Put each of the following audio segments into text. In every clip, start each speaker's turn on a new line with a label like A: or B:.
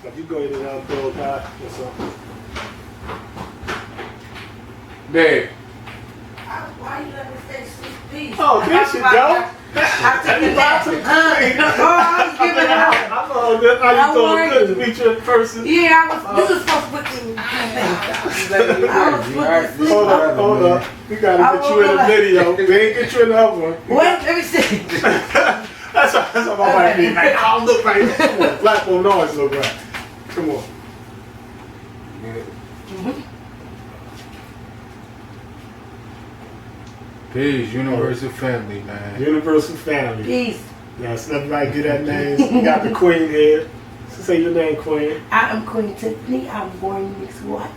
A: If you go in and throw that or something.
B: Babe.
C: Why you let me say sweet peas?
A: Oh, there you go.
C: I took it
A: back
C: back.
A: to the queen.
C: I was giving it up.
A: I thought good. How you
C: How
A: doing?
C: are
A: Good
C: you?
A: to meet you in person.
C: Yeah, you was supposed to put me. I was supposed to
A: Hold up. We gotta get you in the video. We ain't get you in the other one.
C: Wait, let me see.
A: That's what my wife mean. Like, oh, look right. Come on. Black woman always look right. Come on.
B: Peace, universal family, man.
A: Universal family.
C: Peace.
A: Yes, everybody get that name. You got the queen here. Say your name, queen.
C: I am Queen Tiffany. I'm born mixed wife.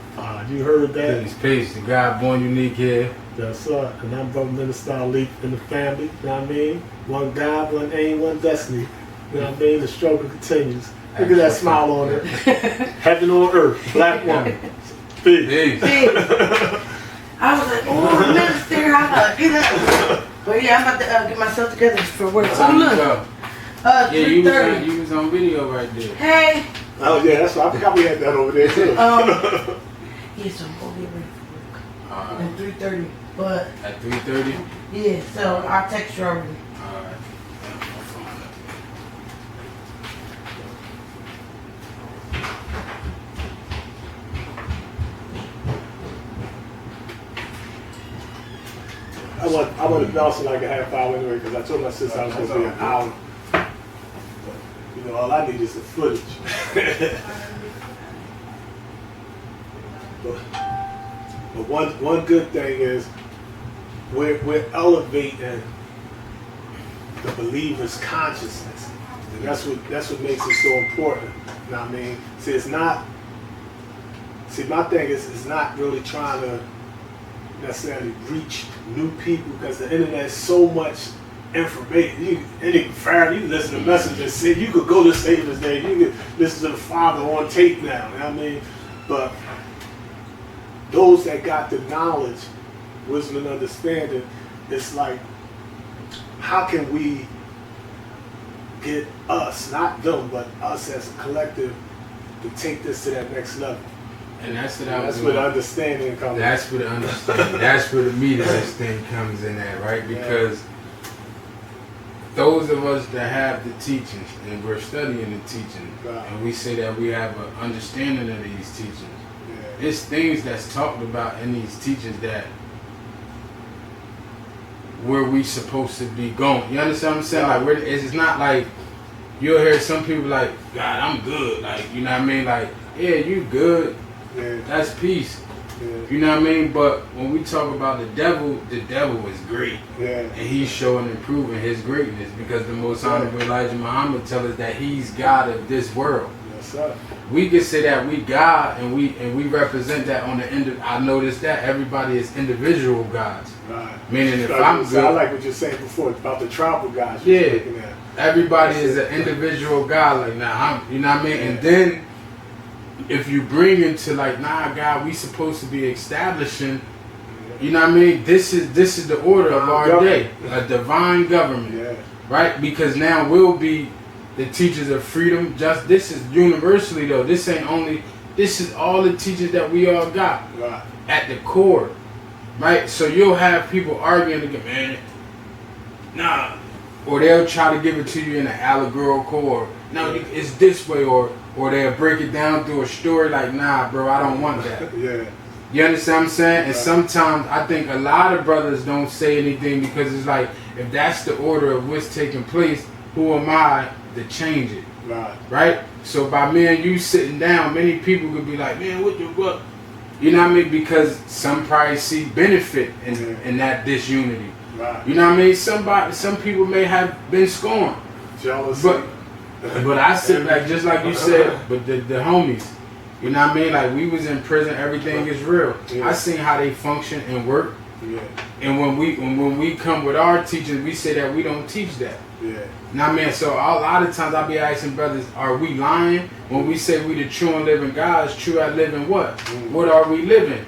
A: You heard that?
B: Peace. The God born unique here.
A: Yes, sir. And I'm Brother Minister Ali in the family. You know what I mean? One God, one aim, one destiny. You know what I mean? The struggle continues. Look at that smile on her. Heaven on earth. Black woman. Peace.
C: Peace. I was like, oh, minister, I gotta get up. But yeah, I'm about to get myself together for work. So look.
B: Yeah,
C: 3:30.
B: you was on video right there.
C: Hey.
A: Oh yeah, that's right. I forgot we had that over there too.
C: Yeah, so I'm gonna get ready for work. At 3:30. But
B: At 3:30?
C: yeah, so I'll text you already.
B: Alright.
A: I want to bounce it like a half hour anyway because I told my sister I was going to be an hour. But, you know, all I need is the footage. but one good thing is we're elevating the believer's consciousness, and that's what makes it so important. You know what I mean? See, it's not. See, my thing is, it's not really trying to necessarily reach new people because the internet is so much information. You can listen to messages. See, you could go to Savior's Day. You could listen to the Father on tape now. You know what I mean? But those that got the knowledge, wisdom, and understanding, it's like, how can we get us, not them, but us as a collective, to take this to that next level?
B: And that's what
A: That's where the understanding comes in.
B: That's where the understanding, that's where the meat of this thing comes in at, right? Because those of us that have the teachings, and we're studying the teachings, and we say that we have an understanding of these teachings, it's things that's talked about in these teachings that where we supposed to be going. You understand what I'm saying? Like, it's not like you'll hear some people like, God, I'm good. Like, you know what I mean? Like, yeah, you good.
A: Yeah.
B: That's peace.
A: Yeah.
B: You know what I mean? But when we talk about the devil is great.
A: Yeah.
B: And he's showing and proving his greatness because the Most Honorable Elijah Muhammad tells us that he's God of this world.
A: Yes, sir.
B: We can say that we God and we represent that on the end of, I noticed that everybody is individual gods.
A: Right.
B: Meaning if
A: Like
B: I'm
A: I
B: good,
A: like what you're saying before about the tribal guys.
B: yeah, everybody is an individual God. Like, nah, you know what I mean? And then if you bring into like, nah, God, we supposed to be establishing, you know what I mean? This is the order of our day, a divine government, right? Because now we'll be the teachers of freedom. Just this is universally though. This ain't only. This is all the teachers that we all got at the core, right? So you'll have people arguing again, man. Nah, or they'll try to give it to you in an allegorical, or no, it's this way, or they'll break it down through a story like, nah, bro, I don't want that. You understand what I'm saying? And sometimes I think a lot of brothers don't say anything because it's like, if that's the order of what's taking place, who am I to change it? Right? So by me and you sitting down, many people could be like, man, what? You know what I mean? Because some probably see benefit in that disunity. You know what I mean? Some people may have been scorned. Jealousy. But I sit back just like you said, but the homies, you know what I mean? Like, we was in prison, everything is real. I seen how they function and work. And when we come with our teachings, we say that we don't teach that. Know what I mean? So a lot of times I'll be asking brothers, are we lying when we say we the true and living gods? True at living what? What are we living?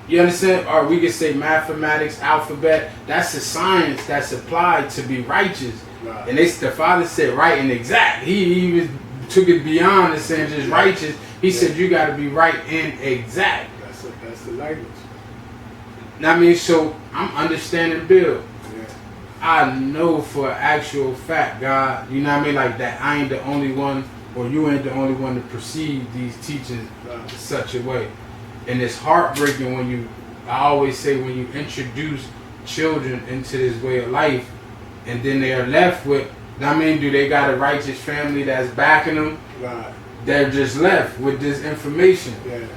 B: You understand? Or we could say mathematics, alphabet, that's a science that's applied to be righteous. And the Father said right and exact. He was took it beyond and saying just righteous. He said you got to be right and exact.
A: That's the language.
B: I mean, so I'm understanding Bill.
A: Yeah.
B: I know for actual fact, God, you know what I mean, like that I ain't the only one, or you ain't the only one to perceive these teachings such a way. And it's heartbreaking when you, I always say, when you introduce children into this way of life, and then they are left with, I mean, do they got a righteous family that's backing them?
A: Right.
B: They're just left with this information,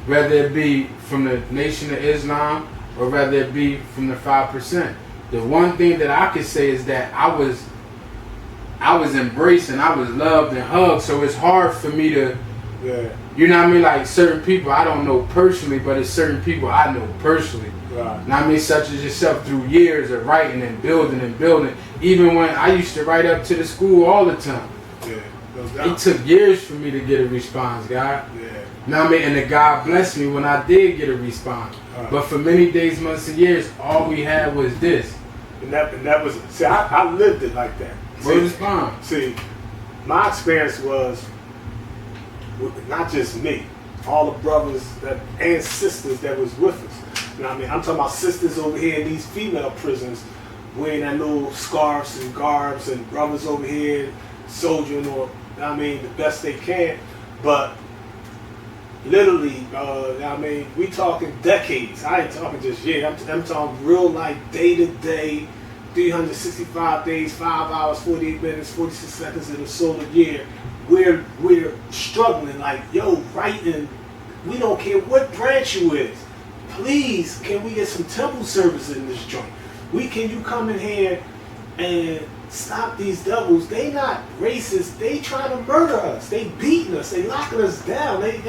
B: whether it be from the Nation of Islam or whether it be from the 5%. The one thing that I could say is that I was embraced and I was loved and hugged, so it's hard for me to, you know what I mean, like certain people I don't know personally, but it's certain people I know personally.
A: Right.
B: You know what I mean, such as yourself, through years of writing and building and building. Even when I used to write up to the school all the time.
A: Yeah. No doubt.
B: It took years for me to get a response, God.
A: Yeah.
B: You know what I mean? And the God blessed me when I did get a response.
A: Right.
B: But for many days, months, and years, all we had was this.
A: And that was, see, I lived it like that.
B: What was fine?
A: See, my experience was, with not just me, all the brothers and sisters that was with us. You know what I mean? I'm talking about sisters over here in these female prisons wearing that little scarves and garbs, and brothers over here soldiering, or, you know what I mean, the best they can. But literally, I mean, we talking decades. I ain't talking just years. I'm talking real life, day to day, 365 days, 5 hours, 48 minutes, 46 seconds in a solar year. We're struggling, like, yo, writing. We don't care what branch you is. Please, can we get some temple service in this joint? Can you come in here and stop these devils? They not racist. They trying to murder us. They beating us. They locking us down. They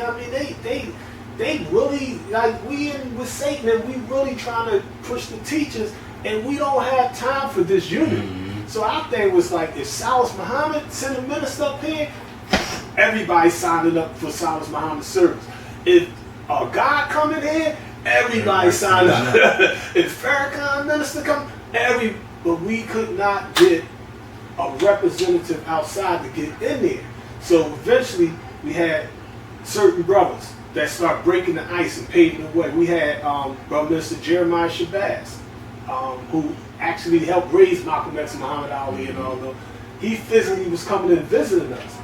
A: really, like, we in with Satan, and we really trying to push the teachers, and we don't have time for this unity. Mm-hmm. So our thing was like, if Silas Muhammad send a minister up here, everybody signing up for Silas Muhammad's service. If a God come in here, everybody signed up. If Farrakhan minister come, but we could not get a representative outside to get in there. So eventually we had certain brothers that start breaking the ice and paving the way. We had Brother Minister Jeremiah Shabazz, who actually helped raise Malcolm X and Muhammad Ali and all those. He physically was coming and visiting us,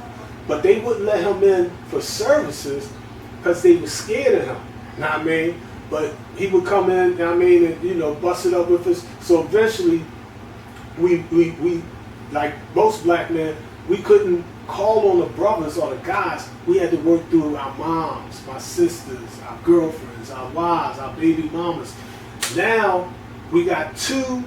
A: but they wouldn't let him in for services because they were scared of him. You know what I mean? But he would come in, you know what I mean, and, you know, bust it up with us. So eventually, we like most black men, we couldn't call on the brothers or the guys. We had to work through our moms, my sisters, our girlfriends, our wives, our baby mamas. Now, we got two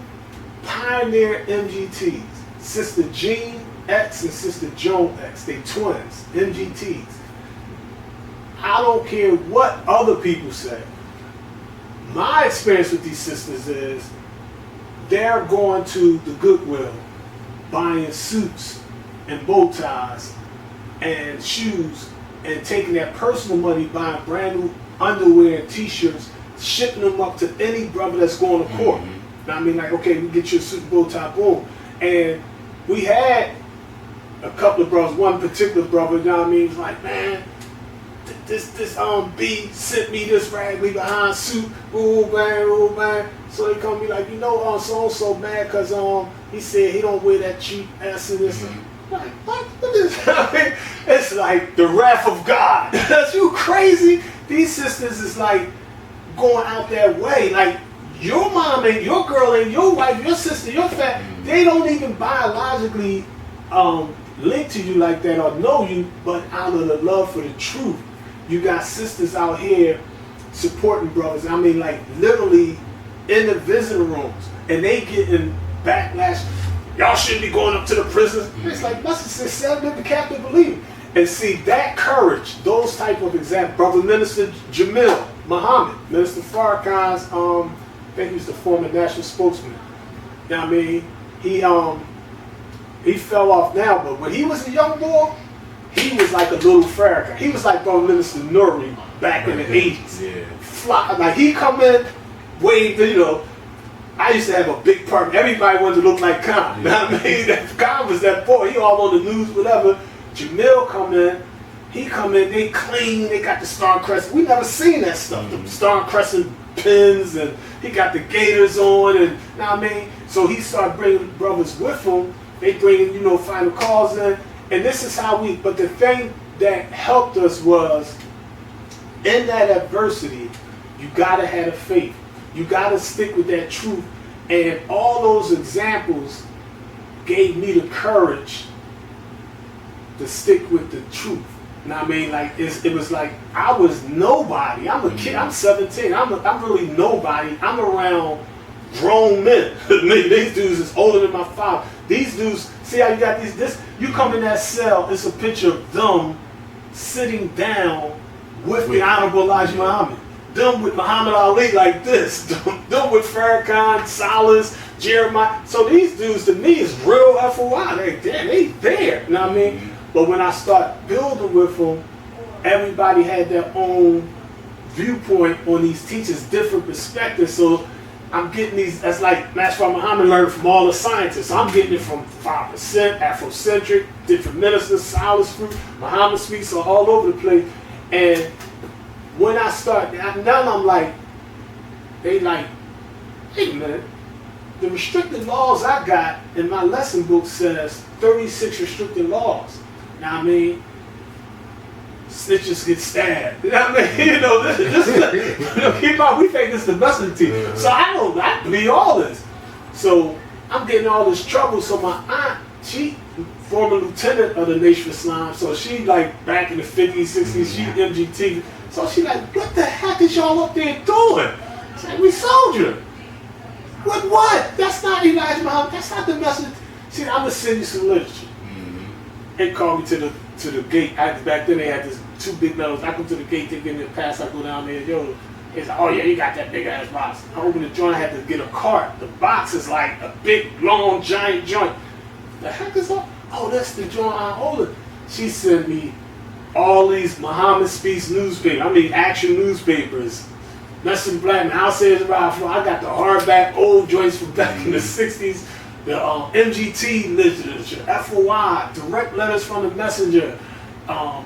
A: pioneer MGTs, Sister Jean X and Sister Joan X. They twins, MGTs. I don't care what other people say. My experience with these sisters is they're going to the Goodwill, buying suits and bow ties and shoes, and taking their personal money, buying brand new underwear and t-shirts, shipping them up to any brother that's going to court. Mm-hmm. I mean, like, okay, we get you a suit and bow tie, boom. And we had a couple of brothers, one particular brother, you know what I mean, was like, man, this B sent me this raggedy behind suit, ooh bang. So they come be like, you know, so mad because he said he don't wear that cheap ass and this. Mm-hmm. Like, what is that? It's like the wrath of God. That's you crazy. These sisters is like going out their way. Like, your mom and your girl and your wife, your sister, your they don't even biologically link to you like that or know you, but out of the love for the truth. You got sisters out here supporting brothers. I mean, like, literally in the visiting rooms, and they getting backlash. Y'all shouldn't be going up to the prisons. It's like, my sister said, the captive believer. And see, that courage, those type of examples. Brother Minister Jamil Muhammad, Minister Farrakhan's, I think he's the former national spokesman. You know what I mean? He fell off now, but when he was a young boy, he was like a little Farrakhan. He was like Brother Minister Nuri back in the 80s. Yeah. Fly, like, he come in, waved, you know. I used to have a big part. Everybody wanted to look like Khan. Yeah. You know what I mean? Khan was that boy. He all on the news, whatever. Jamil come in, they clean, they got the Star Crescent. We never seen that stuff. The Star Crescent pins, and he got the gaiters on, and you know what I mean? So he started bringing brothers with him. They bringing, final calls in. And this is how but the thing that helped us was, in that adversity, you gotta have the faith. You gotta stick with that truth. And all those examples gave me the courage to stick with the truth. You know what I mean? Like it was like I was nobody. I'm a kid. I'm 17. I'm really nobody. I'm around grown men. These dudes is older than my father. These dudes. See how you got this? You come in that cell. It's a picture of them sitting down with the Honorable Elijah Muhammad. Them with Muhammad Ali like this. Them with Farrakhan, Salas, Jeremiah. So these dudes to me is real FOI. They there. You know what I mean? But when I start building with them, everybody had their own viewpoint on these teachers, different perspectives. So I'm getting these, that's like Master Muhammad learned from all the scientists. So I'm getting it from 5%, Afrocentric, different ministers, Silas Fruit, Muhammad speaks all over the place. And when I start, now I'm like, they like, hey man, the restricted laws I got in my lesson book says 36 restricted laws. Now I mean, snitches get stabbed. You know what I mean? This keep on. We think this is the best of the team. So I believe all this. So I'm getting all this trouble. So my aunt, she former lieutenant of the Nation of Islam. So she like back in the 50s, 60s, she MGT. So she like, what the heck is y'all up there doing? It's like, we soldier. What? That's not Elijah Muhammad. That's not the message. See, I'm gonna send you some literature. They called me to the gate. Back then they had this 2 big letters. I go to the gate, they give me a pass. I go down there. Yo, he's like, oh yeah, you got that big ass box. I open the joint. I had to get a cart. The box is like a big, long, giant joint. The heck is that? Oh, that's the joint I'm holding. She sent me all these Muhammad Speaks newspapers. I mean, action newspapers. Lesson Black, I'll say it's right. I got the hardback old joints from back in the 60s. The MGT literature, FOI, direct letters from the messenger,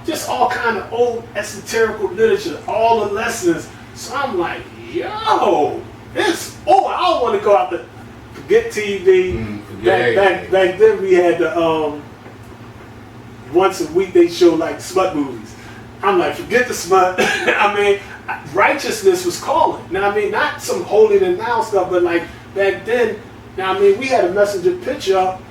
A: just all kind of old esoterical literature, all the lessons. So I'm like, yo, I don't want to go out there. Forget TV. Back then we had the once a week they show like smut movies. I'm like, forget the smut. I mean, righteousness was calling. Now I mean, not some holier than thou stuff, but like back then. Now, I mean, we had a messenger picture up.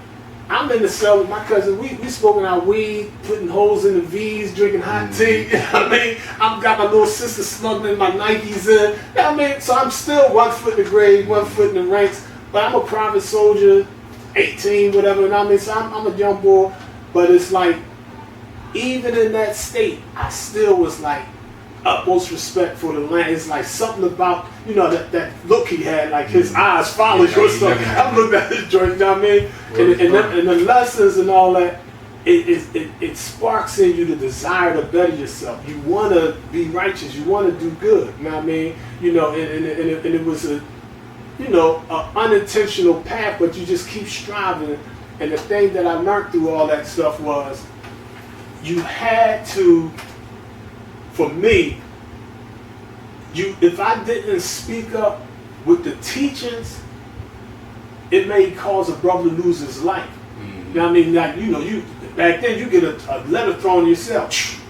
A: I'm in the cell with my cousin. We smoking our weed, putting holes in the V's, drinking hot tea. You know what I mean? I've got my little sister smuggling my Nikes in. You know what I mean? So I'm still 1 foot in the grave, 1 foot in the ranks. But I'm a private soldier, 18, whatever. You know what I mean? So I'm a young boy. But it's like, even in that state, I still was like, utmost respect for the land. It's like something about, that look he had, like his eyes followed you or something. I'm looking at this joint, you know what I mean? And the lessons and all that, it sparks in you the desire to better yourself. You want to be righteous. You want to do good. You know what I mean? And it was a, an unintentional path, but you just keep striving. And the thing that I learned through all that stuff was, you had to. For me, if I didn't speak up with the teachings, it may cause a brother to lose his life. You know what I mean? Like, you back then you get a letter thrown to yourself.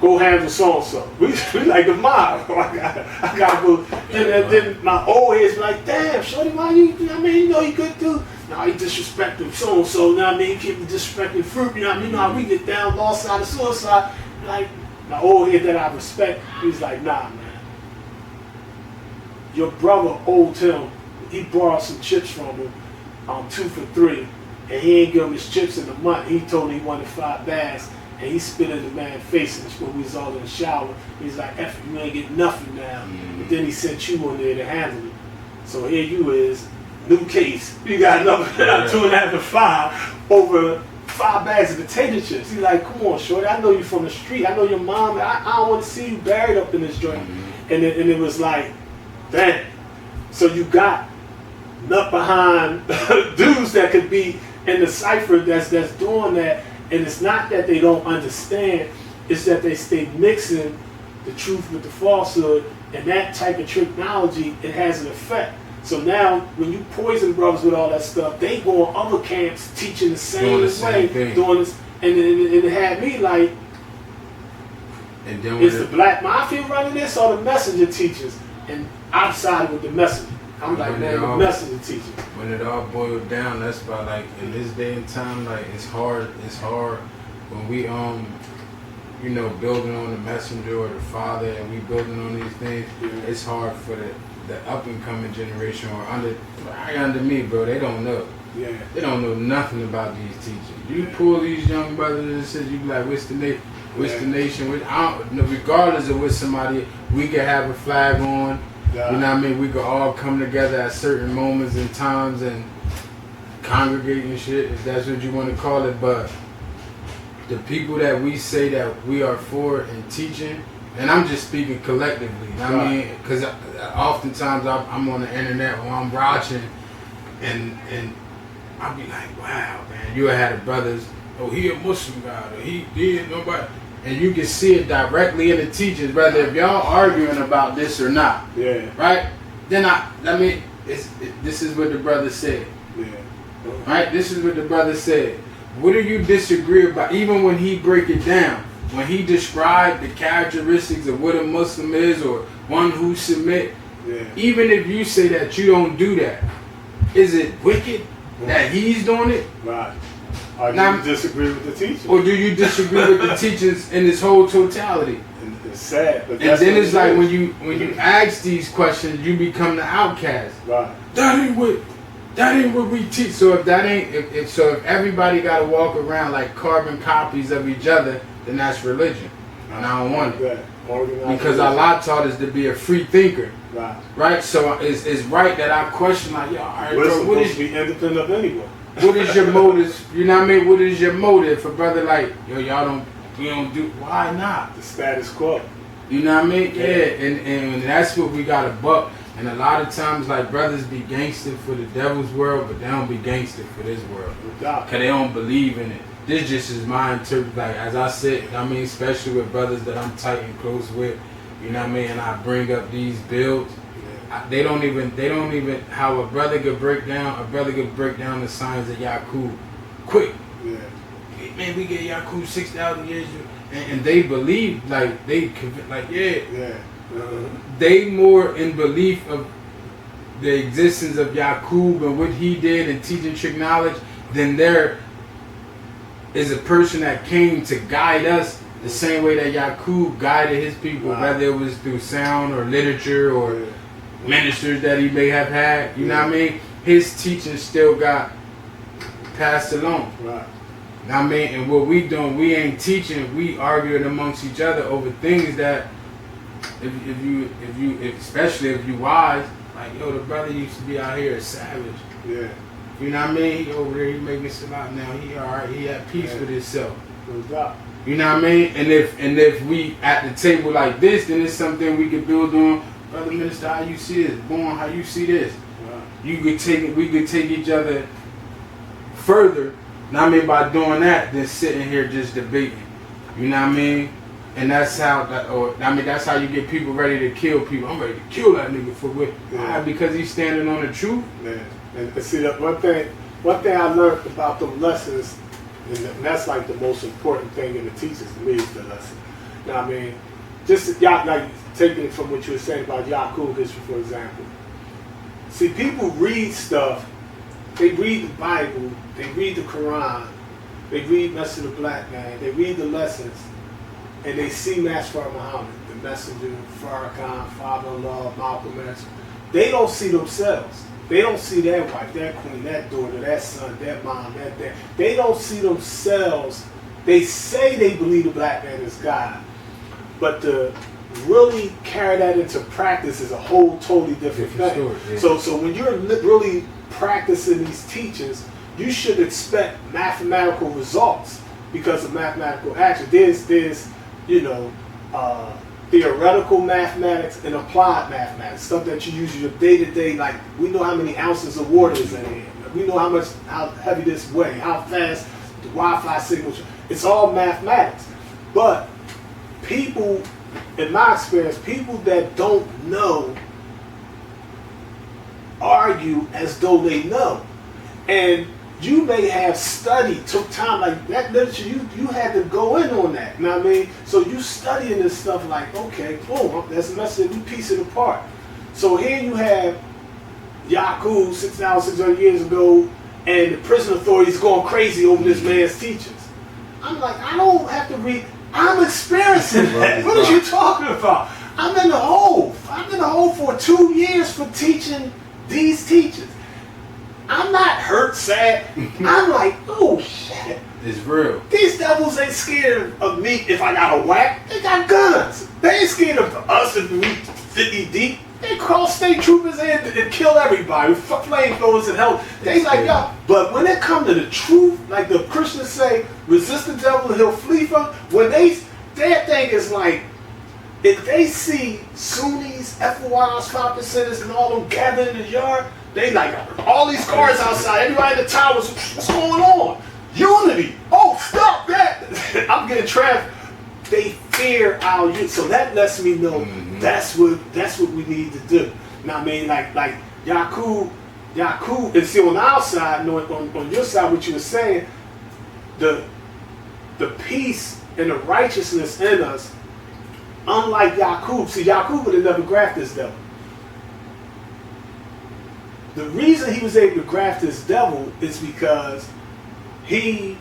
A: Go handle so-and-so. We like the mob. I gotta go. Then my old heads be like, damn, shorty, why you know what I mean? You good dude. No, he disrespecting so-and-so. You know what I mean? He keep disrespecting fruit. You know what I mean? You know how we get down, lost side of suicide. Like, my old head that I respect, he's like, nah, man. Your brother owed him, he borrowed some chips from him, 2 for $3, and he ain't give him his chips in a month. He told him he wanted 5 bags, and he spit in the man's face when we was all in the shower. He's like, F you ain't getting nothing now. But then he sent you on there to handle it. So here you is, new case. You got another 2.5 to 5 over 5 bags of potato chips. He's like, come on, shorty, I know you from the street. I know your mom. I don't want to see you buried up in this joint. And it was like, dang. So you got nut behind dudes that could be in the cipher that's doing that. And it's not that they don't understand, it's that they stay mixing the truth with the falsehood, and that type of technology, it has an effect. So now, when you poison brothers with all that stuff, they go on other camps teaching the same way, doing this, and it had me like,
B: and then
A: is the black mafia running this or the messenger teachers? And I'm siding with the messenger. I'm like, man, the messenger teacher.
B: When it all boiled down, that's why, like, in this day and time, like, it's hard when we you know, building on the messenger or the father, and we building on these things. It's hard for the up and coming generation or under me, bro. They don't know.
A: Yeah.
B: They don't know nothing about these teachers. You pull these young brothers and sisters, you be like, what's the nation? What's the nation? Regardless of what somebody, we could have a flag on. You know what I mean? We could all come together at certain moments and times and congregate and shit, if that's what you want to call it. But the people that we say that we are for and teaching, and I'm just speaking collectively. You know what I mean? Because oftentimes I'm on the internet when I'm watching, and I'll be like, wow, man, you had a brothers, oh, he a Muslim guy, or he did nobody. And you can see it directly in the teachings, whether if y'all arguing about this or not.
A: Yeah.
B: Right? Then this is what the brother said.
A: Yeah.
B: Right? This is what the brother said. What do you disagree about? Even when he break it down, when he described the characteristics of what a Muslim is or one who submit, even if you say that you don't do that, is it wicked that he's doing it?
A: Right. Or do you disagree with the teachers?
B: Or do you disagree with the teachers in this whole totality?
A: And it's sad, but
B: and then it's like when you ask these questions, you become the outcast.
A: Right.
B: That ain't what we teach. So if that ain't if everybody got to walk around like carbon copies of each other, then that's religion, and I don't want it. Because Allah taught us to be a free thinker.
A: Right.
B: Right. So it's right that I question like, yo, all right,
A: bro, what is be independent of anyone?
B: What is your motive? You know what I mean? What is your motive for brother like, yo, we don't do, why not?
A: The status quo.
B: You know what I mean? Yeah. And that's what we got to buck. And a lot of times, like, brothers be gangster for the devil's world, but they don't be gangster for this world. Because they don't believe in it. This just is my interpretation. Like, as I said, I mean, especially with brothers that I'm tight and close with, you know what I mean? And I bring up these builds. They don't even how a brother could break down the signs of Yaqub quick.
A: Yeah.
B: Man, we get Yaqub 6,000 years, and they believe they more in belief of the existence of Yaqub and what he did and teaching trick knowledge than there is a person that came to guide us the same way that Yaqub guided his people, whether it was through sound or literature or ministers that he may have had, you know what I mean? His teaching still got passed along. Right. You know what I mean? And what we doing, we ain't teaching, we arguing amongst each other over things that especially if you wise, like, yo, the brother used to be out here a savage.
A: Yeah.
B: You know what I mean? He over there, he making salat now, he alright, he at peace with himself. You know what I mean? And if we at the table like this, then it's something we could build on. Brother Minister, how you see this? Born, how you see this? Right. We could take each other further. And I mean by doing that, than sitting here just debating. You know what I mean? And that's how that's how you get people ready to kill people. I'm ready to kill that nigga for what? Why? Because he's standing on the truth.
A: Man, and see that one thing I learned about them lessons, and that's like the most important thing in the teachers to me is the lesson. You know what I mean? Just like taking it from what you were saying about Yaqub history, for example. See, people read stuff. They read the Bible. They read the Quran. They read Message of the Black Man. They read the lessons, and they see Master Muhammad, the messenger, Farrakhan, father-in-law, Malcolm X. They don't see themselves. They don't see that wife, that queen, that daughter, that son, that mom, that dad. They don't see themselves. They say they believe the black man is God, but to really carry that into practice is a whole totally different thing. Yeah. So when you're really practicing these teachings, you should expect mathematical results because of mathematical action. There's theoretical mathematics and applied mathematics, stuff that you use in your day-to-day. Like, we know how many ounces of water is in here. We know how heavy this weighs, how fast the Wi-Fi signal. It's all mathematics. But people, in my experience, people that don't know argue as though they know. And you may have studied, took time, like that literature, you had to go in on that, you know what I mean? So you studying this stuff like, okay, boom, that's a message, we piece it apart. So here you have Yaqub 6,600 years ago, and the prison authorities going crazy over this man's teachings. I'm like, I don't have to read, I'm experiencing that. What are you talking about? I'm in the hole. I've been in the hole for 2 years for teaching these teachers. I'm not hurt, sad. I'm like, oh shit.
B: It's real.
A: These devils ain't scared of me if I got a whack. They got guns. They ain't scared of us if we 50 deep. They call state troopers in and kill everybody. Flamethrowers and hell. They like, yo. But when it come to the truth, like the Christians say, resist the devil and he'll flee from. When their thing is like, if they see Sunnis, FOIs, 5%ers, and all them gathered in the yard, they like, all these cars outside, everybody in the towers, what's going on? Unity. Oh, stop that. I'm getting traffic. They fear our youth. So that lets me know that's what we need to do. Now I mean, like Yaqub, and see on our side, on your side, what you were saying, the peace and the righteousness in us, unlike Yaqub. See, Yaqub would have never grafted this devil. The reason he was able to graft this devil is because he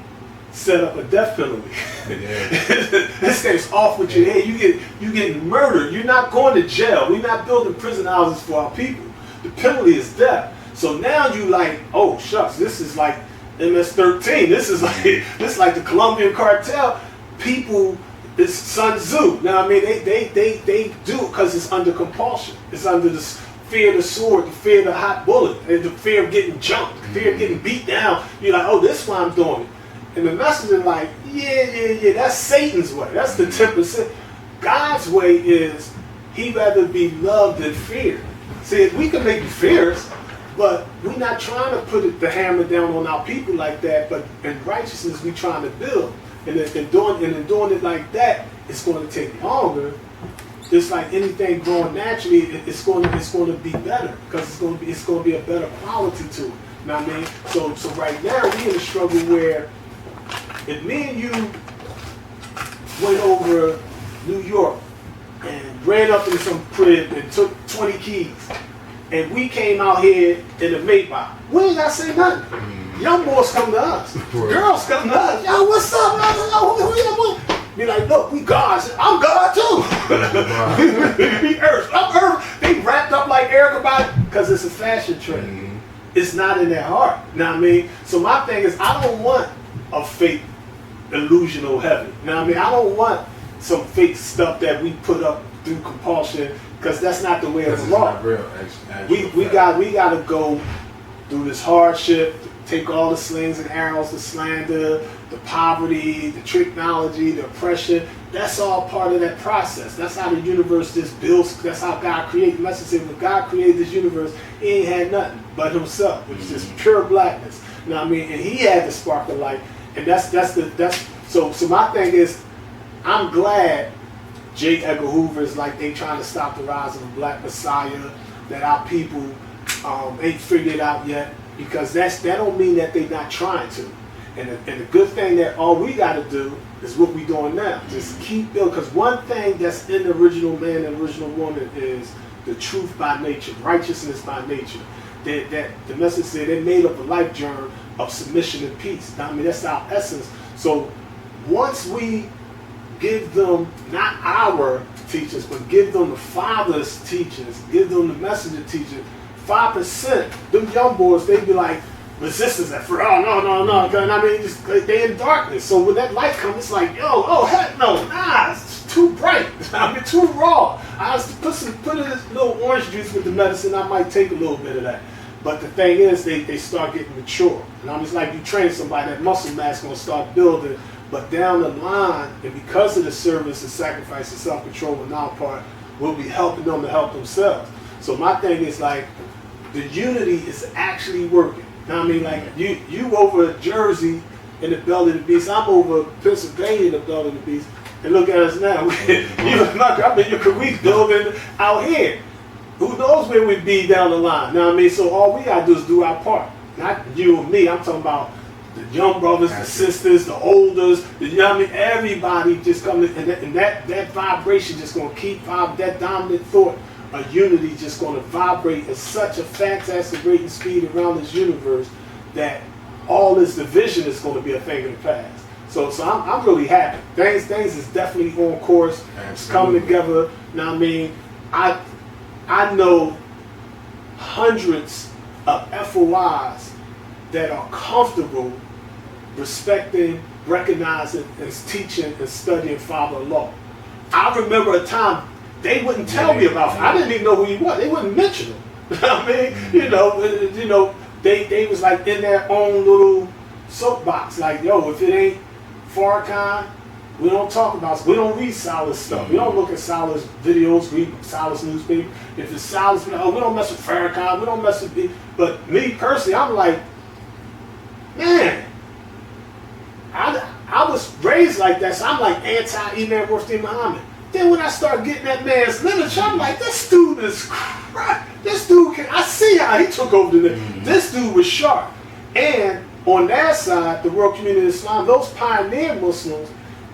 A: set up a death penalty. This thing's off with your head. You get murdered. You're not going to jail. We're not building prison houses for our people. The penalty is death. So now you like, oh shucks, this is like MS-13. This is like the Colombian cartel. People, it's Sun Tzu. Now I mean they do it because it's under compulsion. It's under the fear of the sword, the fear of the hot bullet, and the fear of getting jumped, the fear of getting beat down. You're like, oh, this is why I'm doing it. And the message is like, yeah, that's Satan's way. That's the 10%. God's way is he'd rather be loved than feared. See, we can make you fierce, but we're not trying to put the hammer down on our people like that, but in righteousness we're trying to build. And in doing it like that, it's going to take longer. It's like anything growing naturally, it's going to be better because it's going to be a better quality to it. You know what I mean? So right now we in a struggle where if me and you went over New York and ran up in some crib and took 20 keys, and we came out here in a Maybach, we ain't got to say nothing. Young boys come to us. Girls come to us. Yo, what's up, man? Who be like, look, we gods. I'm God too. We Earth. I'm Earth. They wrapped up like Eric about it because it's a fashion trend. It's not in their heart. You know what I mean? So my thing is, I don't want a fake illusional heaven. You know what I mean? I don't want some fake stuff that we put up through compulsion because that's not the way of the law. We got to go through this hardship. Take all the slings and arrows, the slander, the poverty, the technology, the oppression. That's all part of that process. That's how the universe just builds. That's how God created. The message says when God created this universe, he ain't had nothing but himself. It was just pure blackness. You know what I mean? And he had the spark of light. And so my thing is, I'm glad J. Edgar Hoover is like they trying to stop the rise of a black messiah, that our people ain't figured it out yet. Because that don't mean that they're not trying to. And the good thing that all we got to do is what we're doing now. Just keep building. Because one thing that's in the original man and original woman is the truth by nature, righteousness by nature. That the message said they made up a life journey of submission and peace. I mean, that's our essence. So once we give them, not our teachers, but give them the Father's teachers, give them the messenger teachers, 5%, them young boys, they be like resistance at first. Oh no. And I mean, they in darkness. So when that light comes, it's like, oh heck no, nah, it's too bright. I mean, too raw. I was to put in this little orange juice with the medicine. I might take a little bit of that. But the thing is, they start getting mature. And I'm just like, you train somebody, that muscle mass gonna start building. But down the line, and because of the service and sacrifice and self-control on our part, we'll be helping them to help themselves. So my thing is like, the unity is actually working. I mean, like you over at Jersey, in the belly of the beast. I'm over Pennsylvania in the belly of the beast. And look at us now. I mean, we building out here. Who knows where we'd be down the line? Now I mean, so all we gotta do is do our part. Not you and me. I'm talking about the young brothers, the sisters, the olders. You know what I mean? Everybody just coming, and that vibration just gonna keep that dominant thought of unity just gonna vibrate at such a fantastic rate and speed around this universe that all this division is going to be a thing of the past. So I'm really happy. Things is definitely on course.
B: Absolutely.
A: It's coming together. Now I mean, I know hundreds of FOIs that are comfortable respecting, recognizing, and teaching and studying Father Law. I remember a time they wouldn't tell me about him. I didn't even know who he was. They wouldn't mention him. I mean, you know, they was like in their own little soapbox. Like, yo, if it ain't Farrakhan, we don't talk about. We don't read Salah's stuff. We don't look at Salah's videos. Read Salah's newspaper. If it's Salah's, we don't mess with Farrakhan. We don't mess with me. But me personally, I'm like, man, I was raised like that. So I'm like anti-Imam Mufti Muhammad. Then when I start getting that man's literature, I'm like, this dude is crap. This dude I see how he took over the This dude was sharp. And on that side, the World Community of Islam, those pioneer Muslims,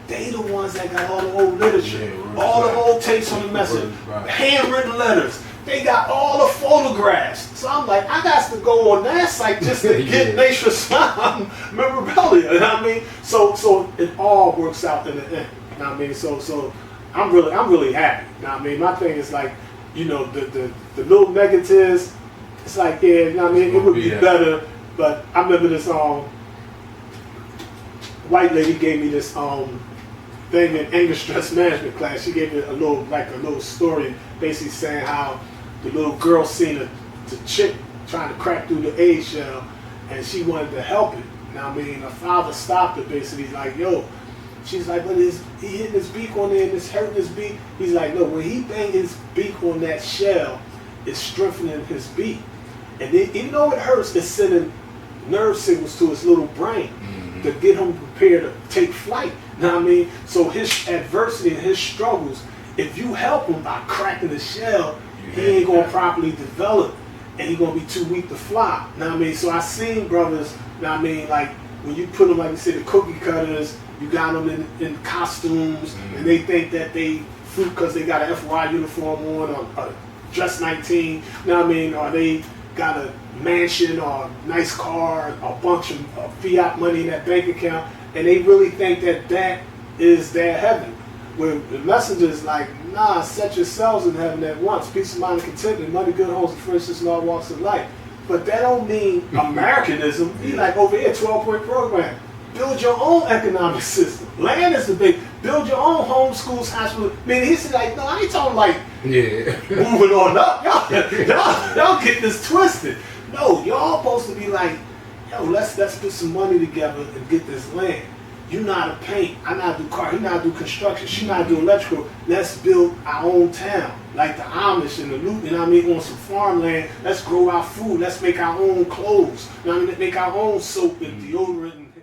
A: they the ones that got all the old literature, all the old tapes on the message, handwritten letters. They got all the photographs. So I'm like, I got to go on that site just to get Nation Islam memorabilia. You know what I mean? So it all works out in the end. You know what I mean? So I'm really happy. You know what I mean? My thing is like, you know, the little negatives, it's like, yeah, you know what I mean? It would be better. But I remember this white lady gave me this thing in anger stress management class. She gave me a little story basically saying how the little girl seen the chick trying to crack through the egg shell and she wanted to help it. Now I mean, her father stopped it basically, like, yo. She's like, but he hitting his beak on there and it's hurting his beak. He's like, no, when he banged his beak on that shell, it's strengthening his beak. And then, even though it hurts, it's sending nerve signals to his little brain to get him prepared to take flight. You know what I mean? So his adversity and his struggles, if you help him by cracking the shell, he ain't going to properly develop and he's going to be too weak to fly. You know what I mean? So I seen brothers, you know what I mean, like when you put them, like you said, the cookie cutters, you got them in costumes, and they think that they fruit because they got an FY uniform on or dress 19, you know what I mean, or they got a mansion or a nice car, a bunch of fiat money in that bank account, and they really think that is their heaven. Where the messenger is like, nah, set yourselves in heaven at once. Peace of mind and contentment, money, good homes, and friendships in all walks of life. But that don't mean Americanism. Be like over here, 12-point program. Build your own economic system. Land is the big. Build your own homeschools, hospitals. I mean, he's like, no, I ain't talking like moving on up. Y'all get this twisted. No, y'all supposed to be like, yo, let's put some money together and get this land. You know how to paint. I know how to do car. You know how to do construction. She know how to do electrical. Let's build our own town, like the Amish and the Loop. You know what I mean? On some farmland. Let's grow our food. Let's make our own clothes. You know what I mean? Make our own soap and deodorant and